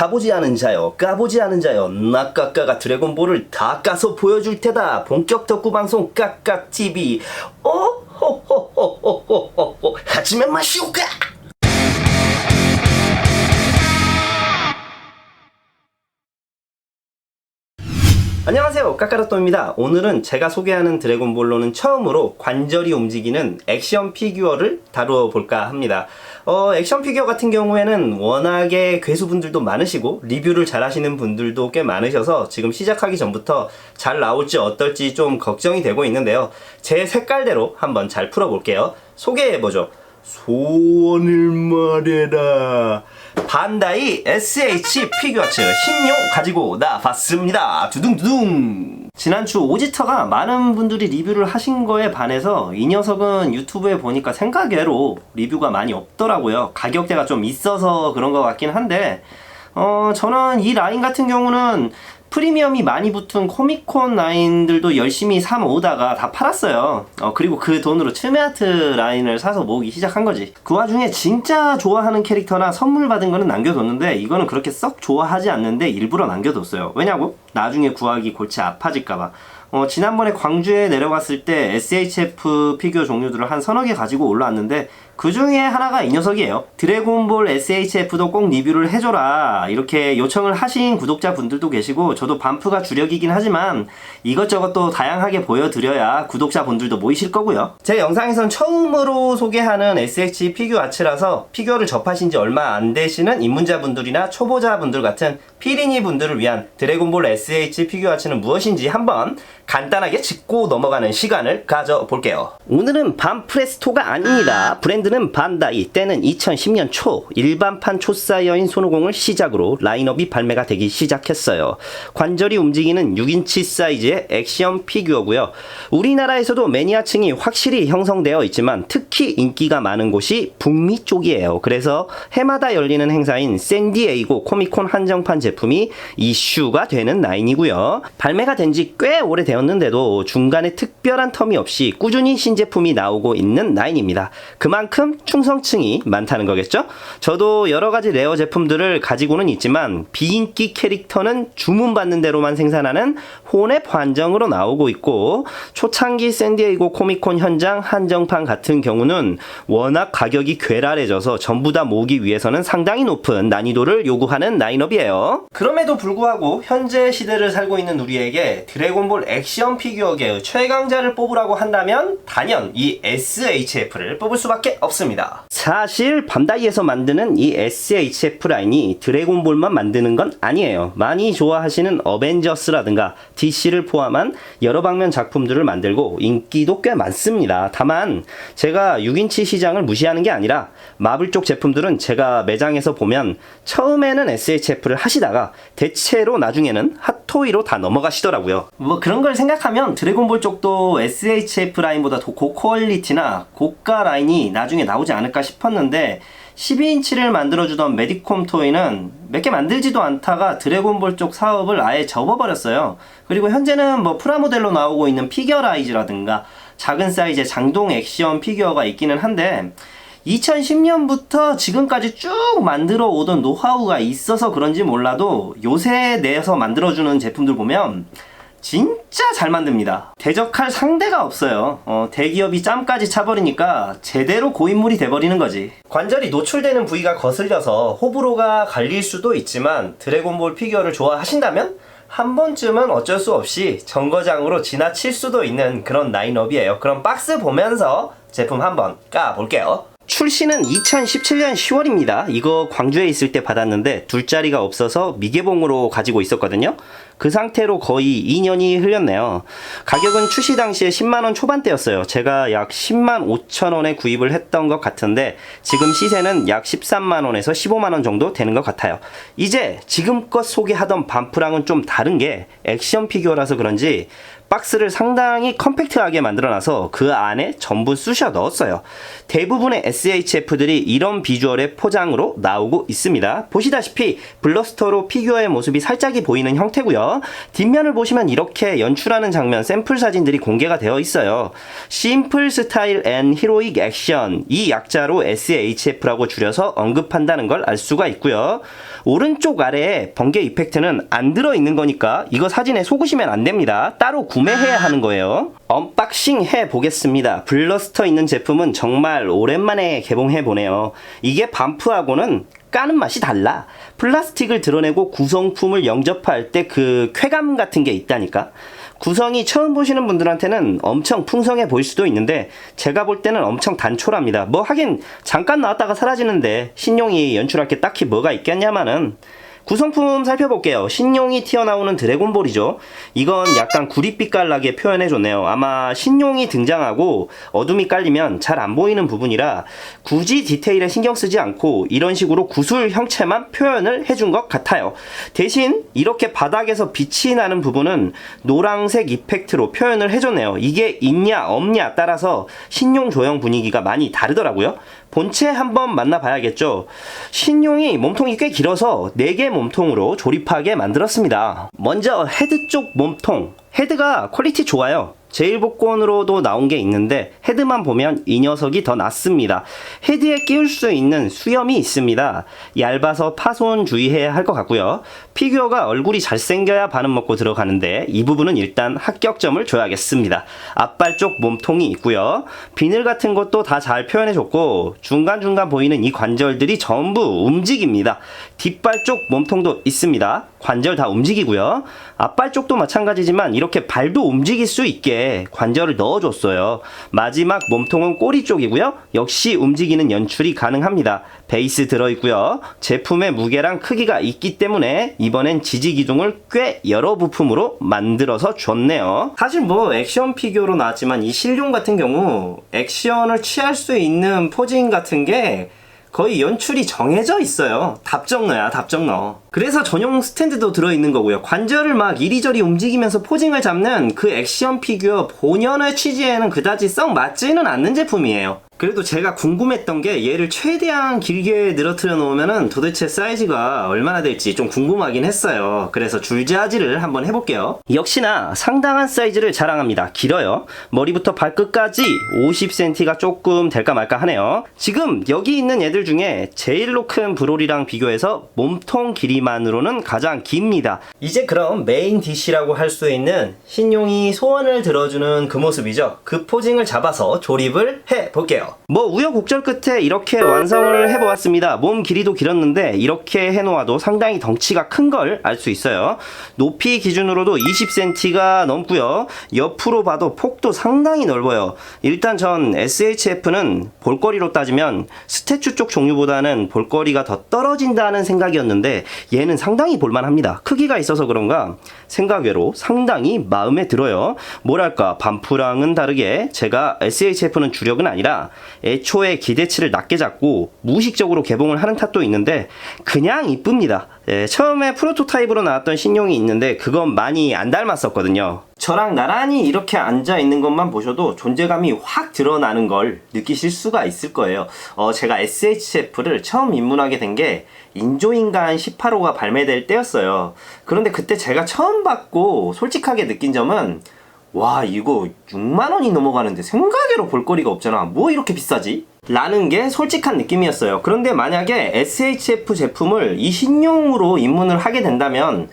자보지 않은 자여, 까보지 않은 자여, 나 까까가 드래곤볼을 다 까서 보여줄 테다. 본격 덕후 방송 까까TV. 하지마 마시오까. 안녕하세요, 까까로또입니다. 오늘은 제가 소개하는 드래곤볼로는 처음으로 관절이 움직이는 액션 피규어를 다루어 볼까 합니다. 액션 피규어 같은 경우에는 워낙에 괴수분들도 많으시고 리뷰를 잘 하시는 분들도 꽤 많으셔서 지금 시작하기 전부터 잘 나올지 어떨지 좀 걱정이 되고 있는데요. 제 색깔대로 한번 잘 풀어볼게요. 소개해보죠. 소원을 말해라. 반다이 SH 피규어츠 신용 가지고 나왔습니다. 두둥두둥. 지난주 오지터가 많은 분들이 리뷰를 하신 거에 반해서 이 녀석은 유튜브에 보니까 생각외로 리뷰가 많이 없더라고요. 가격대가 좀 있어서 그런 것 같긴 한데 저는 이 라인 같은 경우는 프리미엄이 많이 붙은 코미콘 라인들도 열심히 사 모으다가 다 팔았어요. 그리고 그 돈으로 츠메아트 라인을 사서 모으기 시작한 거지. 그 와중에 진짜 좋아하는 캐릭터나 선물 받은 거는 남겨뒀는데 이거는 그렇게 썩 좋아하지 않는데 일부러 남겨뒀어요. 왜냐고? 나중에 구하기 골치 아파질까봐. 지난번에 광주에 내려갔을 때 SHF 피규어 종류들을 한 서너 개 가지고 올라왔는데 그 중에 하나가 이 녀석이에요. 드래곤볼 SHF도 꼭 리뷰를 해줘라 이렇게 요청을 하신 구독자분들도 계시고 저도 반프가 주력이긴 하지만 이것저것 또 다양하게 보여드려야 구독자분들도 모이실 거고요. 제 영상에선 처음으로 소개하는 SH 피규어 아츠라서 피규어를 접하신 지 얼마 안 되시는 입문자분들이나 초보자분들 같은 피리니 분들을 위한 드래곤볼 SH 피규어 아츠는 무엇인지 한번 간단하게 짚고 넘어가는 시간을 가져볼게요. 오늘은 반프레스토가 아닙니다. 브랜드는 반다이, 때는 2010년 초 일반판 초사이어인 손오공을 시작으로 라인업이 발매가 되기 시작했어요. 관절이 움직이는 6인치 사이즈의 액션 피규어고요. 우리나라에서도 매니아층이 확실히 형성되어 있지만 특히 인기가 많은 곳이 북미 쪽이에요. 그래서 해마다 열리는 행사인 샌디에이고 코미콘 한정판 제품이 이슈가 되는 라인이고요. 발매가 된 지 꽤 오래되었는데도 중간에 특별한 텀이 없이 꾸준히 신제품이 나오고 있는 라인입니다. 그만큼 충성층이 많다는 거겠죠? 저도 여러가지 레어 제품들을 가지고는 있지만 비인기 캐릭터는 주문받는 대로만 생산하는 혼앱 한정으로 나오고 있고 초창기 샌디에이고 코미콘 현장 한정판 같은 경우는 워낙 가격이 괴랄해져서 전부 다 모으기 위해서는 상당히 높은 난이도를 요구하는 라인업이에요. 그럼에도 불구하고 현재 시대를 살고 있는 우리에게 드래곤볼 액션 피규어계의 최강자를 뽑으라고 한다면 단연 이 SHF를 뽑을 수밖에 없습니다. 사실 반다이에서 만드는 이 SHF 라인이 드래곤볼만 만드는 건 아니에요. 많이 좋아하시는 어벤져스라든가 DC를 포함한 여러 방면 작품들을 만들고 인기도 꽤 많습니다. 다만 제가 6인치 시장을 무시하는 게 아니라 마블 쪽 제품들은 제가 매장에서 보면 처음에는 SHF를 하시다가 대체로 나중에는 핫토이로 다 넘어가시더라고요. 뭐 그런 걸 생각하면 드래곤볼 쪽도 SHF 라인보다 더 고퀄리티나 고가 라인이 나중에 나오지 않을까 싶었는데 12인치를 만들어주던 메디콤 토이는 몇 개 만들지도 않다가 드래곤볼 쪽 사업을 아예 접어버렸어요. 그리고 현재는 뭐 프라모델로 나오고 있는 피겨라이즈라든가 작은 사이즈의 장동 액션 피규어가 있기는 한데 2010년부터 지금까지 쭉 만들어 오던 노하우가 있어서 그런지 몰라도 요새 내에서 만들어주는 제품들 보면 진짜 잘 만듭니다. 대적할 상대가 없어요. 대기업이 짬까지 차버리니까 제대로 고인물이 돼버리는 거지. 관절이 노출되는 부위가 거슬려서 호불호가 갈릴 수도 있지만 드래곤볼 피규어를 좋아하신다면 한 번쯤은 어쩔 수 없이 정거장으로 지나칠 수도 있는 그런 라인업이에요. 그럼 박스 보면서 제품 한번 까볼게요. 출시는 2017년 10월입니다. 이거 광주에 있을 때 받았는데 둘자리가 없어서 미개봉으로 가지고 있었거든요. 그 상태로 거의 2년이 흘렸네요. 가격은 출시 당시에 10만원 초반대였어요. 제가 약 10만 5천원에 구입을 했던 것 같은데 지금 시세는 약 13만원에서 15만원 정도 되는 것 같아요. 이제 지금껏 소개하던 반프랑은 좀 다른 게 액션 피규어라서 그런지 박스를 상당히 컴팩트하게 만들어놔서 그 안에 전부 쑤셔 넣었어요. 대부분의 SHF들이 이런 비주얼의 포장으로 나오고 있습니다. 보시다시피 블러스터로 피규어의 모습이 살짝이 보이는 형태고요. 있고요. 뒷면을 보시면 이렇게 연출하는 장면 샘플 사진들이 공개가 되어 있어요. 심플 스타일 앤 히로익 액션, 이 약자로 SHF라고 줄여서 언급한다는 걸 알 수가 있고요. 오른쪽 아래에 번개 이펙트는 안 들어있는 거니까 이거 사진에 속으시면 안 됩니다. 따로 구매해야 하는 거예요. 언박싱 해보겠습니다. 블러스터 있는 제품은 정말 오랜만에 개봉해보네요. 이게 반프하고는 까는 맛이 달라. 플라스틱을 드러내고 구성품을 영접할 때 그 쾌감 같은 게 있다니까. 구성이 처음 보시는 분들한테는 엄청 풍성해 보일 수도 있는데 제가 볼 때는 엄청 단촐합니다. 뭐 하긴 잠깐 나왔다가 사라지는데 신용이 연출할 게 딱히 뭐가 있겠냐마는. 구성품 살펴볼게요. 신용이 튀어나오는 드래곤볼이죠. 이건 약간 구릿빛 깔나게 표현해줬네요. 아마 신용이 등장하고 어둠이 깔리면 잘 안 보이는 부분이라 굳이 디테일에 신경 쓰지 않고 이런 식으로 구슬 형체만 표현을 해준 것 같아요. 대신 이렇게 바닥에서 빛이 나는 부분은 노란색 이펙트로 표현을 해줬네요. 이게 있냐 없냐 따라서 신용 조형 분위기가 많이 다르더라고요. 본체 한번 만나봐야겠죠. 신용이 몸통이 꽤 길어서 4개 몸통으로 조립하게 만들었습니다. 먼저 헤드 쪽 몸통. 헤드가 퀄리티 좋아요. 제일복권으로도 나온 게 있는데 헤드만 보면 이 녀석이 더 낫습니다. 헤드에 끼울 수 있는 수염이 있습니다. 얇아서 파손 주의해야 할 것 같고요. 피규어가 얼굴이 잘생겨야 반은 먹고 들어가는데 이 부분은 일단 합격점을 줘야겠습니다. 앞발 쪽 몸통이 있고요. 비늘 같은 것도 다 잘 표현해줬고 중간중간 보이는 이 관절들이 전부 움직입니다. 뒷발 쪽 몸통도 있습니다. 관절 다 움직이고요. 앞발 쪽도 마찬가지지만 이렇게 발도 움직일 수 있게 관절을 넣어줬어요. 마지막 몸통은 꼬리 쪽이고요. 역시 움직이는 연출이 가능합니다. 베이스 들어있고요. 제품의 무게랑 크기가 있기 때문에 이번엔 지지 기둥을 꽤 여러 부품으로 만들어서 줬네요. 사실 뭐 액션 피규어로 나왔지만 이 신용 같은 경우 액션을 취할 수 있는 포징 같은 게 거의 연출이 정해져 있어요. 답정너야, 답정너. 그래서 전용 스탠드도 들어있는 거고요. 관절을 막 이리저리 움직이면서 포징을 잡는 그 액션 피규어 본연의 취지에는 그다지 썩 맞지는 않는 제품이에요. 그래도 제가 궁금했던 게 얘를 최대한 길게 늘어뜨려 놓으면은 도대체 사이즈가 얼마나 될지 좀 궁금하긴 했어요. 그래서 줄지아지를 한번 해볼게요. 역시나 상당한 사이즈를 자랑합니다. 길어요. 머리부터 발끝까지 50cm가 조금 될까 말까 하네요. 지금 여기 있는 애들 중에 제일로 큰 브롤이랑 비교해서 몸통 길이만으로는 가장 깁니다. 이제 그럼 메인 DC라고 할 수 있는 신용이 소원을 들어주는 그 모습이죠. 그 포징을 잡아서 조립을 해볼게요. 뭐 우여곡절 끝에 이렇게 완성을 해보았습니다. 몸 길이도 길었는데 이렇게 해놓아도 상당히 덩치가 큰 걸 알 수 있어요. 높이 기준으로도 20cm가 넘고요. 옆으로 봐도 폭도 상당히 넓어요. 일단 전 SHF는 볼거리로 따지면 스태츄 쪽 종류보다는 볼거리가 더 떨어진다는 생각이었는데 얘는 상당히 볼만합니다. 크기가 있어서 그런가 생각외로 상당히 마음에 들어요. 뭐랄까 반프랑은 다르게 제가 SHF는 주력은 아니라 애초에 기대치를 낮게 잡고 무의식적으로 개봉을 하는 탓도 있는데 그냥 이쁩니다. 처음에 프로토타입으로 나왔던 신용이 있는데 그건 많이 안 닮았었거든요. 저랑 나란히 이렇게 앉아있는 것만 보셔도 존재감이 확 드러나는 걸 느끼실 수가 있을 거예요. 제가 SHF를 처음 입문하게 된 게 인조인간 18호가 발매될 때였어요. 그런데 그때 제가 처음 받고 솔직하게 느낀 점은 와 이거 6만원이 넘어가는데 생각외로 볼거리가 없잖아. 뭐 이렇게 비싸지? 라는 게 솔직한 느낌이었어요. 그런데 만약에 SHF 제품을 이 신용으로 입문을 하게 된다면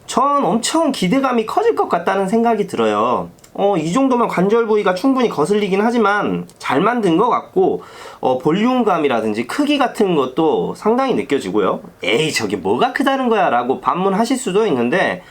전 엄청 기대감이 커질 것 같다는 생각이 들어요. 이 정도면 관절 부위가 충분히 거슬리긴 하지만 잘 만든 것 같고 볼륨감이라든지 크기 같은 것도 상당히 느껴지고요. 에이 저게 뭐가 크다는 거야 라고 반문하실 수도 있는데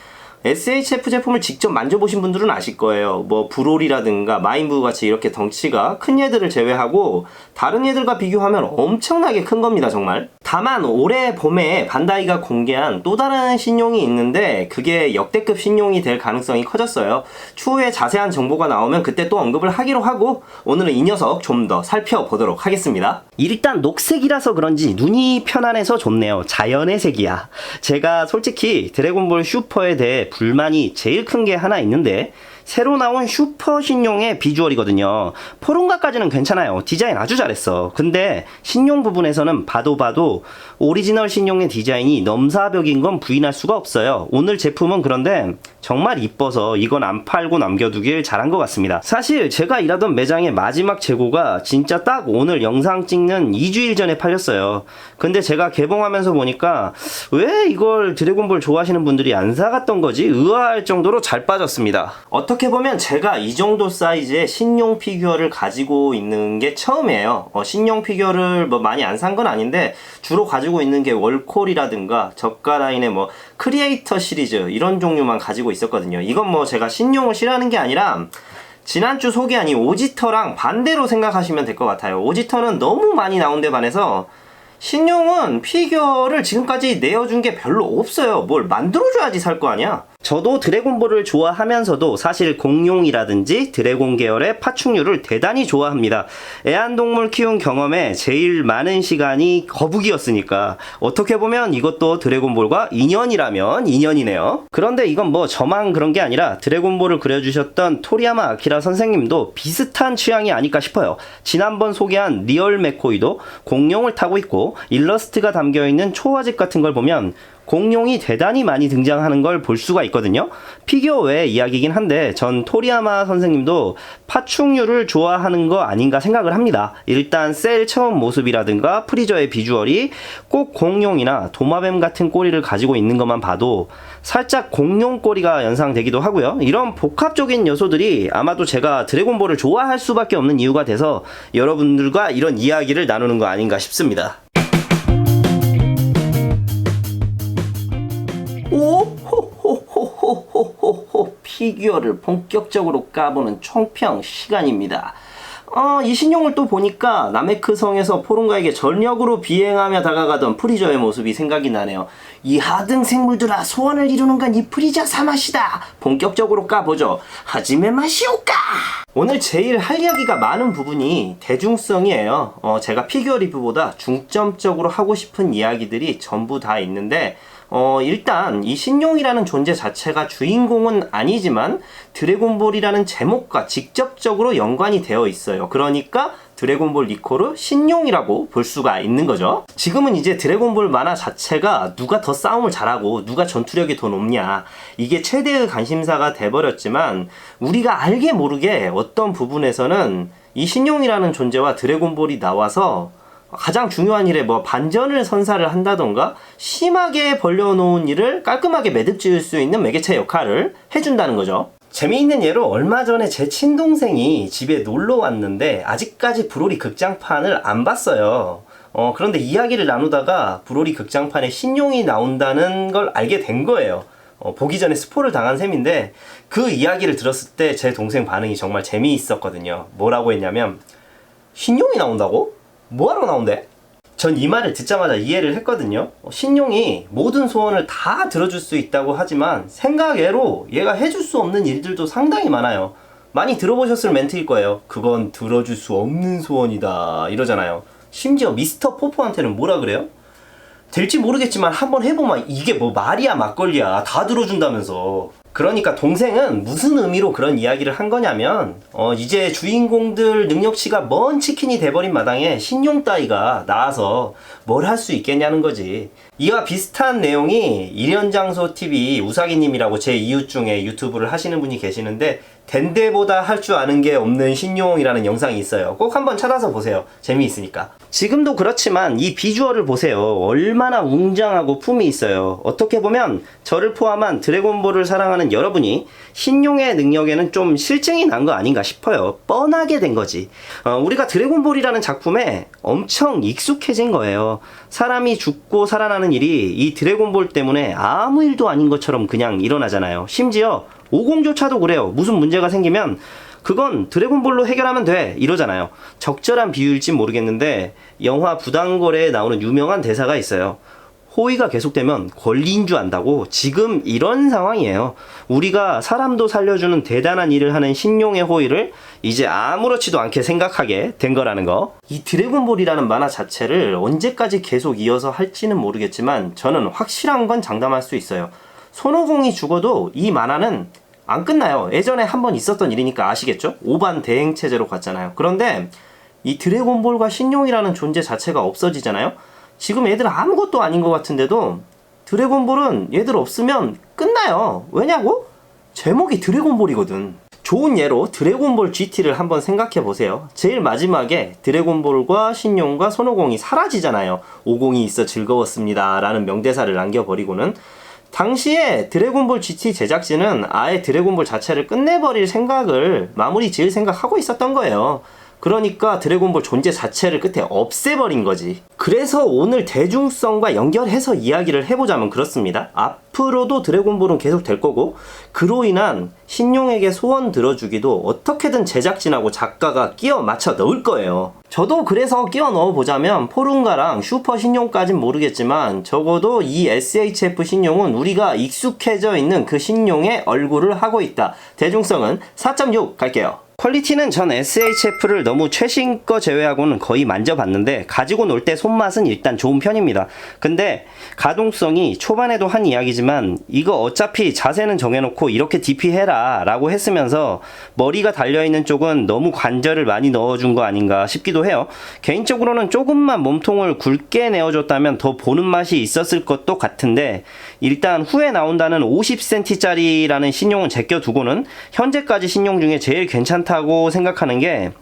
SHF 제품을 직접 만져보신 분들은 아실 거예요. 뭐 브롤이라든가 마인부 같이 이렇게 덩치가 큰 얘들을 제외하고 다른 얘들과 비교하면 엄청나게 큰 겁니다 정말. 다만 올해 봄에 반다이가 공개한 또 다른 신용이 있는데 그게 역대급 신용이 될 가능성이 커졌어요. 추후에 자세한 정보가 나오면 그때 또 언급을 하기로 하고 오늘은 이 녀석 좀 더 살펴보도록 하겠습니다. 일단 녹색이라서 그런지 눈이 편안해서 좋네요. 자연의 색이야. 제가 솔직히 드래곤볼 슈퍼에 대해 불만이 제일 큰 게 하나 있는데 새로 나온 슈퍼 신용의 비주얼이거든요. 포르가까지는 괜찮아요. 디자인 아주 잘했어. 근데 신용 부분에서는 봐도 오리지널 신용의 디자인이 넘사벽인 건 부인할 수가 없어요. 오늘 제품은 그런데 정말 이뻐서 이건 안 팔고 남겨두길 잘한 것 같습니다. 사실 제가 일하던 매장의 마지막 재고가 진짜 딱 오늘 영상 찍는 2주일 전에 팔렸어요. 근데 제가 개봉하면서 보니까 왜 이걸 드래곤볼 좋아하시는 분들이 안 사갔던 거지? 의아할 정도로 잘 빠졌습니다. 어떻게 보면 제가 이 정도 사이즈의 신용 피규어를 가지고 있는 게 처음이에요. 신용 피규어를 뭐 많이 안 산 건 아닌데 주로 가지고 있는 게 월콜이라든가 저가 라인의 뭐 크리에이터 시리즈 이런 종류만 가지고 있었거든요. 이건 뭐 제가 신용을 싫어하는 게 아니라 지난주 소개한 이 오지터랑 반대로 생각하시면 될 것 같아요. 오지터는 너무 많이 나온 데 반해서 신용은 피규어를 지금까지 내어준 게 별로 없어요. 뭘 만들어줘야지 살 거 아니야. 저도 드래곤볼을 좋아하면서도 사실 공룡이라든지 드래곤 계열의 파충류를 대단히 좋아합니다. 애완동물 키운 경험에 제일 많은 시간이 거북이였으니까 어떻게 보면 이것도 드래곤볼과 인연이라면 인연이네요. 그런데 이건 뭐 저만 그런 게 아니라 드래곤볼을 그려주셨던 토리야마 아키라 선생님도 비슷한 취향이 아닐까 싶어요. 지난번 소개한 리얼 맥코이도 공룡을 타고 있고 일러스트가 담겨있는 초화집 같은 걸 보면 공룡이 대단히 많이 등장하는 걸 볼 수가 있거든요. 피규어 외의 이야기긴 한데 전 토리야마 선생님도 파충류를 좋아하는 거 아닌가 생각을 합니다. 일단 셀 처음 모습이라든가 프리저의 비주얼이 꼭 공룡이나 도마뱀 같은 꼬리를 가지고 있는 것만 봐도 살짝 공룡 꼬리가 연상되기도 하고요. 이런 복합적인 요소들이 아마도 제가 드래곤볼을 좋아할 수밖에 없는 이유가 돼서 여러분들과 이런 이야기를 나누는 거 아닌가 싶습니다. 오호호호호호호호 피규어를 본격적으로 까보는 총평 시간입니다. 이 신용을 또 보니까 나메크성에서 포르가에게 전력으로 비행하며 다가가던 프리저의 모습이 생각이 나네요. 이 하등 생물들아, 소원을 이루는 건 이 프리저 사맛이다. 본격적으로 까보죠. 하지메 마시오까. 오늘 제일 할 이야기가 많은 부분이 대중성이에요. 제가 피규어 리뷰보다 중점적으로 하고 싶은 이야기들이 전부 다 있는데 일단 이 신용이라는 존재 자체가 주인공은 아니지만 드래곤볼이라는 제목과 직접적으로 연관이 되어 있어요. 그러니까 드래곤볼 리코르 신용이라고 볼 수가 있는 거죠. 지금은 이제 드래곤볼 만화 자체가 누가 더 싸움을 잘하고 누가 전투력이 더 높냐, 이게 최대의 관심사가 돼버렸지만 우리가 알게 모르게 어떤 부분에서는 이 신용이라는 존재와 드래곤볼이 나와서 가장 중요한 일에 뭐 반전을 선사를 한다던가 심하게 벌려놓은 일을 깔끔하게 매듭 지을 수 있는 매개체 역할을 해준다는 거죠. 재미있는 예로 얼마 전에 제 친동생이 집에 놀러 왔는데 아직까지 브로리 극장판을 안 봤어요. 그런데 이야기를 나누다가 브로리 극장판에 신용이 나온다는 걸 알게 된 거예요. 보기 전에 스포를 당한 셈인데 그 이야기를 들었을 때 제 동생 반응이 정말 재미있었거든요. 뭐라고 했냐면, 신용이 나온다고? 뭐하러 나온대? 전 이 말을 듣자마자 이해를 했거든요. 신용이 모든 소원을 다 들어줄 수 있다고 하지만 생각외로 얘가 해줄 수 없는 일들도 상당히 많아요. 많이 들어보셨을 멘트일 거예요. 그건 들어줄 수 없는 소원이다 이러잖아요. 심지어 미스터 포포한테는 뭐라 그래요? 될지 모르겠지만 한번 해보면 이게 뭐 말이야 막걸리야 다 들어준다면서. 그러니까 동생은 무슨 의미로 그런 이야기를 한 거냐면 이제 주인공들 능력치가 먼 치킨이 돼버린 마당에 신용 따위가 나와서 뭘 할 수 있겠냐는 거지. 이와 비슷한 내용이 일연장소TV 우사기님이라고 제 이웃 중에 유튜브를 하시는 분이 계시는데 덴데보다 할 줄 아는 게 없는 신용이라는 영상이 있어요. 꼭 한번 찾아서 보세요. 재미있으니까. 지금도 그렇지만 이 비주얼을 보세요. 얼마나 웅장하고 품이 있어요. 어떻게 보면 저를 포함한 드래곤볼을 사랑하는 여러분이 신용의 능력에는 좀 실증이 난 거 아닌가 싶어요. 뻔하게 된 거지. 우리가 드래곤볼이라는 작품에 엄청 익숙해진 거예요. 사람이 죽고 살아나는 일이 이 드래곤볼 때문에 아무 일도 아닌 것처럼 그냥 일어나잖아요. 심지어 오공조차도 그래요. 무슨 문제가 생기면 그건 드래곤볼로 해결하면 돼 이러잖아요. 적절한 비유일진 모르겠는데 영화 부당거래에 나오는 유명한 대사가 있어요. 호의가 계속되면 권리인 줄 안다고. 지금 이런 상황이에요. 우리가 사람도 살려주는 대단한 일을 하는 신용의 호의를 이제 아무렇지도 않게 생각하게 된 거라는 거. 이 드래곤볼이라는 만화 자체를 언제까지 계속 이어서 할지는 모르겠지만 저는 확실한 건 장담할 수 있어요. 손오공이 죽어도 이 만화는 안 끝나요. 예전에 한번 있었던 일이니까 아시겠죠? 5반 대행 체제로 갔잖아요. 그런데 이 드래곤볼과 신용이라는 존재 자체가 없어지잖아요. 지금 얘들 아무것도 아닌 것 같은데도 드래곤볼은 얘들 없으면 끝나요. 왜냐고? 제목이 드래곤볼이거든. 좋은 예로 드래곤볼 GT를 한번 생각해 보세요. 제일 마지막에 드래곤볼과 신용과 손오공이 사라지잖아요. 50이 있어 즐거웠습니다 라는 명대사를 남겨버리고는. 당시에 드래곤볼 GT 제작진은 아예 드래곤볼 자체를 끝내버릴 생각을 마무리 지을 생각하고 있었던 거예요. 그러니까 드래곤볼 존재 자체를 끝에 없애버린 거지. 그래서 오늘 대중성과 연결해서 이야기를 해보자면 그렇습니다. 앞으로도 드래곤볼은 계속 될 거고, 그로 인한 신용에게 소원 들어주기도 어떻게든 제작진하고 작가가 끼워 맞춰 넣을 거예요. 저도 그래서 끼워 넣어보자면 포룬가랑 슈퍼 신용까진 모르겠지만 적어도 이 SHF 신용은 우리가 익숙해져 있는 그 신용의 얼굴을 하고 있다. 대중성은 4.6 갈게요. 퀄리티는 전 SHF를 너무 최신 거 제외하고는 거의 만져봤는데 가지고 놀 때 손맛은 일단 좋은 편입니다. 근데 가동성이 초반에도 한 이야기지만 이거 어차피 자세는 정해놓고 이렇게 DP 해라 라고 했으면서 머리가 달려있는 쪽은 너무 관절을 많이 넣어준 거 아닌가 싶기도 해요. 개인적으로는 조금만 몸통을 굵게 내어줬다면 더 보는 맛이 있었을 것도 같은데 일단 후에 나온다는 50cm짜리라는 신용은 제껴두고는 현재까지 신용 중에 제일 괜찮다고 생각하는 게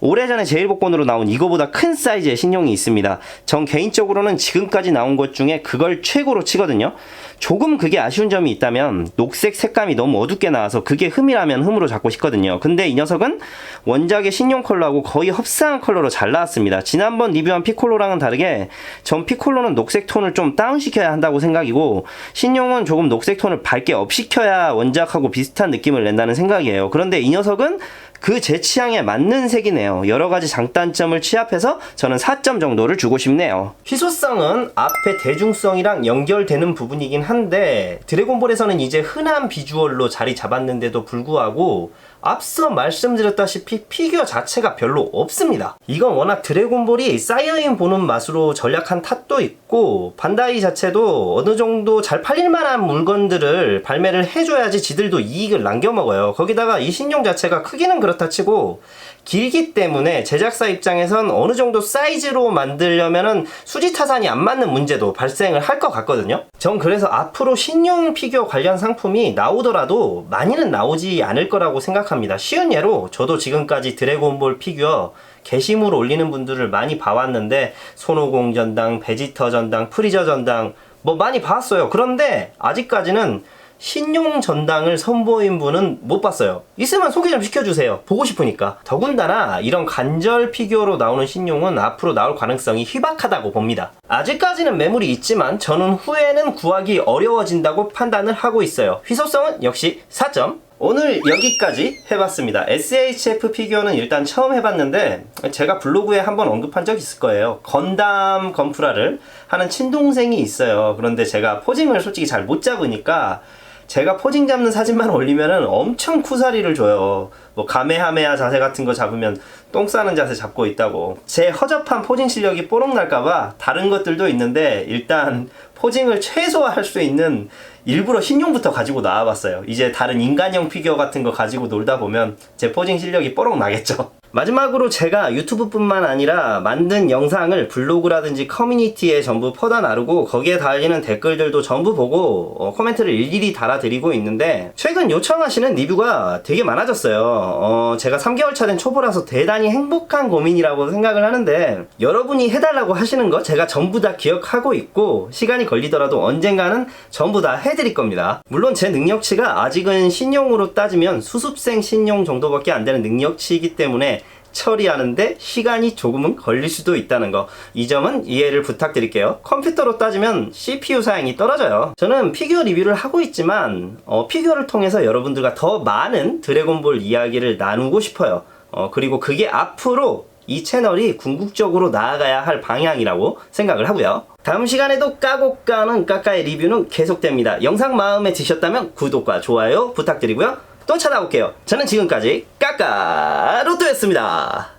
오래전에 제일복권으로 나온 이거보다 큰 사이즈의 신용이 있습니다. 전 개인적으로는 지금까지 나온 것 중에 그걸 최고로 치거든요. 조금 그게 아쉬운 점이 있다면 녹색 색감이 너무 어둡게 나와서 그게 흠이라면 흠으로 잡고 싶거든요. 근데 이 녀석은 원작의 신용 컬러하고 거의 흡사한 컬러로 잘 나왔습니다. 지난번 리뷰한 피콜로랑은 다르게 전 피콜로는 녹색 톤을 좀 다운시켜야 한다고 생각이고 신용은 조금 녹색 톤을 밝게 업시켜야 원작하고 비슷한 느낌을 낸다는 생각이에요. 그런데 이 녀석은 그 제 취향에 맞는 색이네요. 여러가지 장단점을 취합해서 저는 4점 정도를 주고 싶네요. 희소성은 앞에 대중성이랑 연결되는 부분이긴 한데 드래곤볼에서는 이제 흔한 비주얼로 자리 잡았는데도 불구하고 앞서 말씀드렸다시피 피규어 자체가 별로 없습니다. 이건 워낙 드래곤볼이 사이어인 보는 맛으로 전략한 탓도 있고 반다이 자체도 어느 정도 잘 팔릴 만한 물건들을 발매를 해줘야지 지들도 이익을 남겨먹어요. 거기다가 이 신용 자체가 크기는 그렇다 치고 길기 때문에 제작사 입장에선 어느 정도 사이즈로 만들려면은 수지타산이 안 맞는 문제도 발생을 할 것 같거든요. 전 그래서 앞으로 신용 피규어 관련 상품이 나오더라도 많이는 나오지 않을 거라고 생각합니다. 쉬운 예로 저도 지금까지 드래곤볼 피규어 게시물 올리는 분들을 많이 봐왔는데 손오공 전당, 베지터 전당, 프리저 전당 뭐 많이 봤어요. 그런데 아직까지는 신용 전당을 선보인 분은 못 봤어요. 있으면 소개 좀 시켜주세요. 보고 싶으니까. 더군다나 이런 관절 피규어로 나오는 신용은 앞으로 나올 가능성이 희박하다고 봅니다. 아직까지는 매물이 있지만 저는 후에는 구하기 어려워진다고 판단을 하고 있어요. 희소성은 역시 4점. 오늘 여기까지 해봤습니다. SHF 피규어는 일단 처음 해봤는데 제가 블로그에 한번 언급한 적 있을 거예요. 건담 건프라를 하는 친동생이 있어요. 그런데 제가 포징을 솔직히 잘 못 잡으니까 제가 포징 잡는 사진만 올리면은 엄청 쿠사리를 줘요. 뭐 가메하메하 자세 같은 거 잡으면 똥 싸는 자세 잡고 있다고. 제 허접한 포징 실력이 뽀록 날까봐 다른 것들도 있는데 일단 포징을 최소화할 수 있는 일부러 신용부터 가지고 나와봤어요. 이제 다른 인간형 피규어 같은 거 가지고 놀다 보면 제 포징 실력이 뽀록 나겠죠. 마지막으로 제가 유튜브뿐만 아니라 만든 영상을 블로그라든지 커뮤니티에 전부 퍼다 나르고 거기에 달리는 댓글들도 전부 보고 코멘트를 일일이 달아드리고 있는데 최근 요청하시는 리뷰가 되게 많아졌어요. 제가 3개월 차 된 초보라서 대단히 행복한 고민이라고 생각을 하는데 여러분이 해달라고 하시는 거 제가 전부 다 기억하고 있고 시간이 걸리더라도 언젠가는 전부 다 해드릴 겁니다. 물론 제 능력치가 아직은 신용으로 따지면 수습생 신용 정도밖에 안 되는 능력치이기 때문에 처리하는데 시간이 조금은 걸릴 수도 있다는 거, 이 점은 이해를 부탁드릴게요. 컴퓨터로 따지면 CPU 사양이 떨어져요. 저는 피규어 리뷰를 하고 있지만 피규어를 통해서 여러분들과 더 많은 드래곤볼 이야기를 나누고 싶어요. 그리고 그게 앞으로 이 채널이 궁극적으로 나아가야 할 방향이라고 생각을 하고요. 다음 시간에도 까고 까는 까까의 리뷰는 계속됩니다. 영상 마음에 드셨다면 구독과 좋아요 부탁드리고요. 또 찾아올게요. 저는 지금까지 까까로또였습니다.